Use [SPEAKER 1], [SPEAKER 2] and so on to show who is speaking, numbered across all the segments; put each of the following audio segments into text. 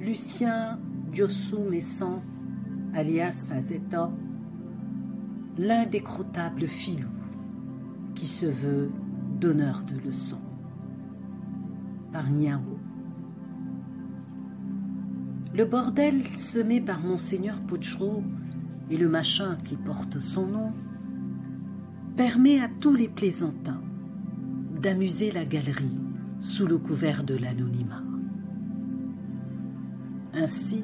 [SPEAKER 1] Lucien Diossou-Messan, alias Azeta, l'indécrottable filou qui se veut donneur de leçons. Par Niao. Le bordel semé par Monseigneur Pochro et le machin qui porte son nom permet à tous les plaisantins d'amuser la galerie sous le couvert de l'anonymat. Ainsi,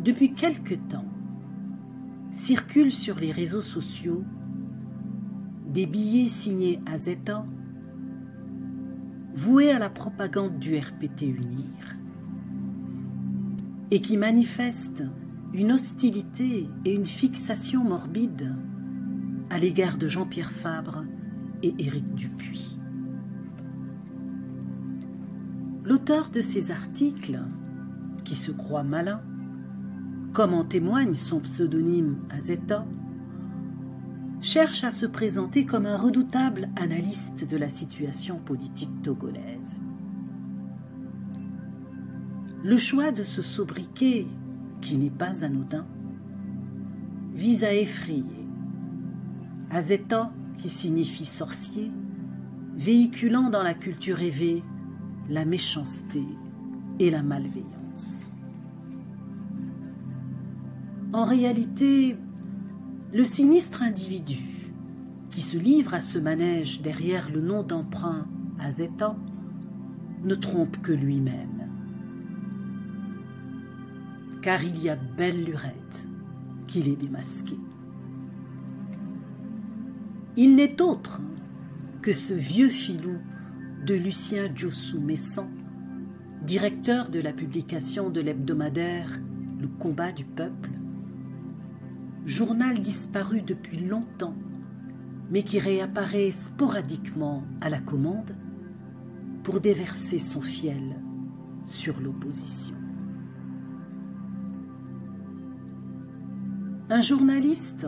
[SPEAKER 1] depuis quelque temps, circulent sur les réseaux sociaux des billets signés Azeta, voués à la propagande du RPT Unir, et qui manifestent une hostilité et une fixation morbide à l'égard de Jean-Pierre Fabre et Éric Dupuis. L'auteur de ces articles, qui se croit malin, comme en témoigne son pseudonyme Azeta, cherche à se présenter comme un redoutable analyste de la situation politique togolaise. Le choix de ce sobriquet, qui n'est pas anodin, vise à effrayer. Azeta, qui signifie sorcier, véhiculant dans la culture rêvée la méchanceté et la malveillance. En réalité, le sinistre individu qui se livre à ce manège derrière le nom d'emprunt Azeta ne trompe que lui-même. Car il y a belle lurette qu'il est démasqué. Il n'est autre que ce vieux filou de Lucien Diossou-Messan, directeur de la publication de l'hebdomadaire Le Combat du Peuple, journal disparu depuis longtemps, mais qui réapparaît sporadiquement à la commande pour déverser son fiel sur l'opposition. Un journaliste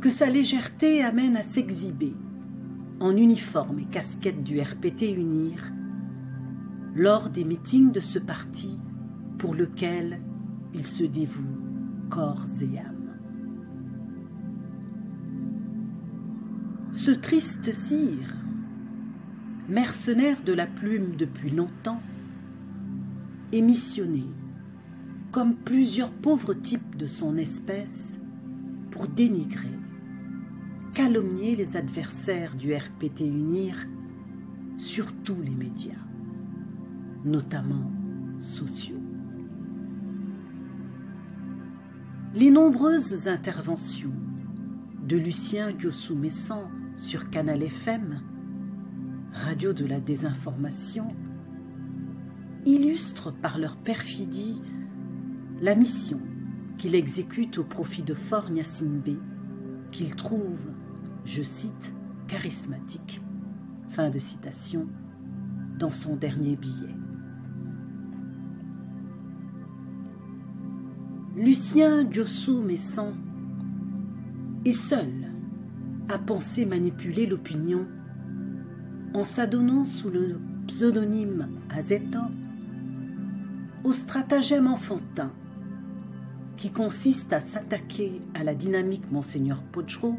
[SPEAKER 1] que sa légèreté amène à s'exhiber en uniforme et casquette du RPT Unir lors des meetings de ce parti pour lequel il se dévoue corps et âme. Ce triste sire, mercenaire de la plume depuis longtemps, est missionné, comme plusieurs pauvres types de son espèce, pour dénigrer, calomnier les adversaires du RPT Unir sur tous les médias, notamment sociaux. Les nombreuses interventions de Lucien Diossou-Messan sur Canal FM, radio de la désinformation, illustrent par leur perfidie la mission qu'il exécute au profit de Faure Gnassingbé, qu'il trouve, je cite, charismatique, fin de citation, dans son dernier billet. Lucien Diossou-Messan est seul à penser manipuler l'opinion en s'adonnant sous le pseudonyme Azeta au stratagème enfantin qui consiste à s'attaquer à la dynamique Monseigneur Pochro,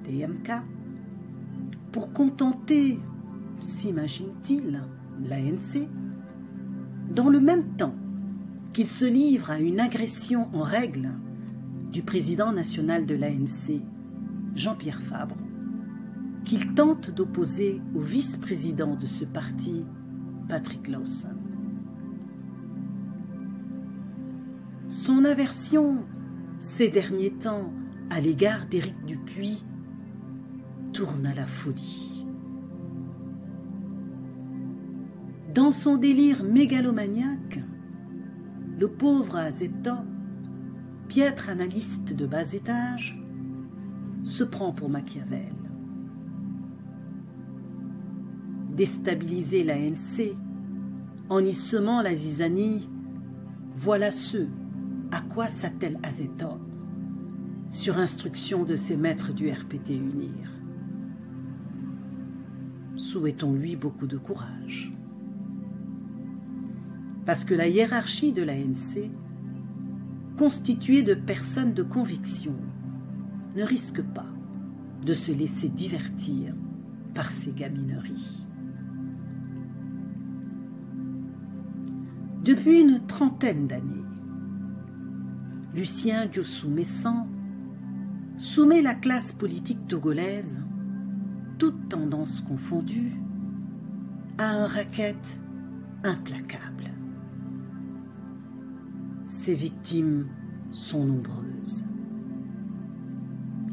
[SPEAKER 1] DMK, pour contenter, s'imagine-t-il, l'ANC, dans le même temps qu'il se livre à une agression en règle du président national de l'ANC, Jean-Pierre Fabre, qu'il tente d'opposer au vice-président de ce parti, Patrick Lawson. Son aversion, ces derniers temps, à l'égard d'Éric Dupuis, tourne à la folie. Dans son délire mégalomaniaque, le pauvre Azeta, piètre analyste de bas étage, se prend pour Machiavel. Déstabiliser l'ANC en y semant la zizanie, voilà ce à quoi s'attelle Azeta sur instruction de ses maîtres du RPT Unir. Souhaitons-lui beaucoup de courage. parce que la hiérarchie de l'ANC, constituée de personnes de conviction, ne risque pas de se laisser divertir par ces gamineries. Depuis une trentaine d'années, Lucien Diossou Messan soumet la classe politique togolaise, toutes tendances confondues, à un racket implacable. Ses victimes sont nombreuses.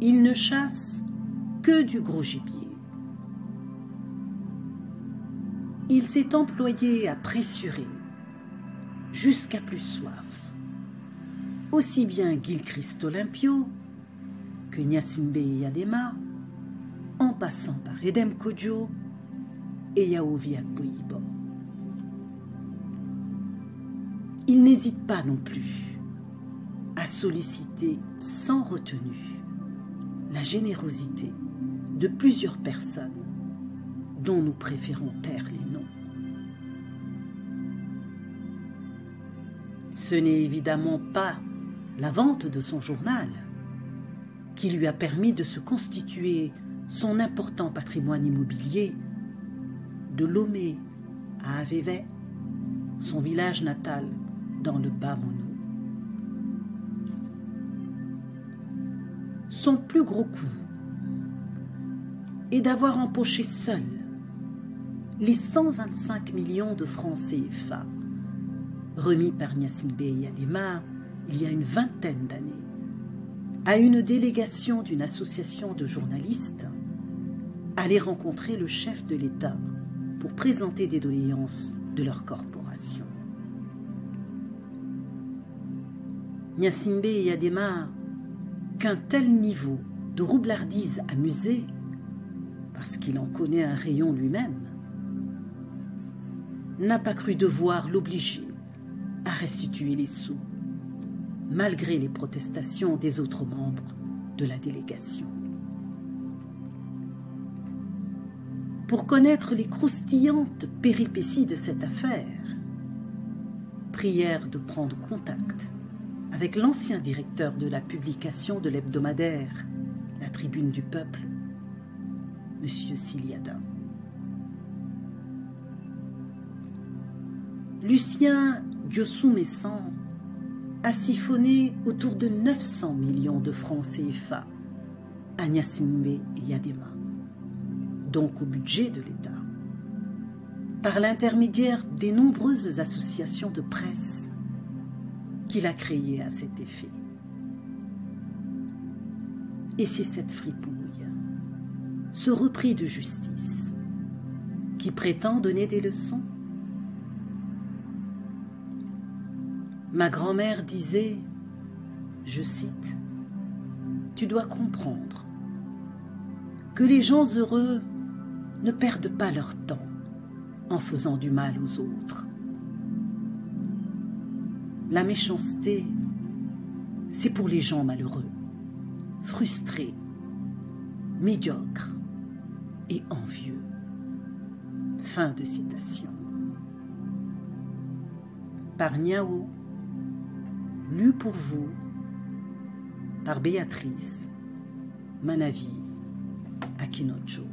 [SPEAKER 1] Il ne chasse que du gros gibier. Il s'est employé à pressurer, jusqu'à plus soif, aussi bien Gilchrist Olympio que Gnassingbé Eyadema, en passant par Edem Kodjo et Yaovi Akpo-Ibom. Il n'hésite pas non plus à solliciter sans retenue la générosité de plusieurs personnes dont nous préférons taire les noms. Ce n'est évidemment pas la vente de son journal qui lui a permis de se constituer son important patrimoine immobilier, de Lomé à Aveve, son village natal dans le Bas-Mono. Son plus gros coup est d'avoir empoché seul les 125 millions de francs CFA remis par Gnassingbé Eyadema il y a une vingtaine d'années à une délégation d'une association de journalistes aller rencontrer le chef de l'État pour présenter des doléances de leur corporation. Gnassingbé Eyadema, qu'un tel niveau de roublardise amusée, parce qu'il en connaît un rayon lui-même, n'a pas cru devoir l'obliger à restituer les sous, malgré les protestations des autres membres de la délégation. Pour connaître les croustillantes péripéties de cette affaire, prière de prendre contact avec l'ancien directeur de la publication de l'hebdomadaire La Tribune du Peuple, M. Siliada. Lucien Diossou Messan a siphonné autour de 900 millions de francs CFA à Gnassingbé Eyadema, donc au budget de l'État, par l'intermédiaire des nombreuses associations de presse qu'il a créées à cet effet. Et c'est cette fripouille, ce repris de justice, qui prétend donner des leçons. Ma grand-mère disait, je cite, « Tu dois comprendre que les gens heureux ne perdent pas leur temps en faisant du mal aux autres. La méchanceté, c'est pour les gens malheureux, frustrés, médiocres et envieux. » Fin de citation. Par Niao, lu pour vous par Béatrice Manavi Akinocho.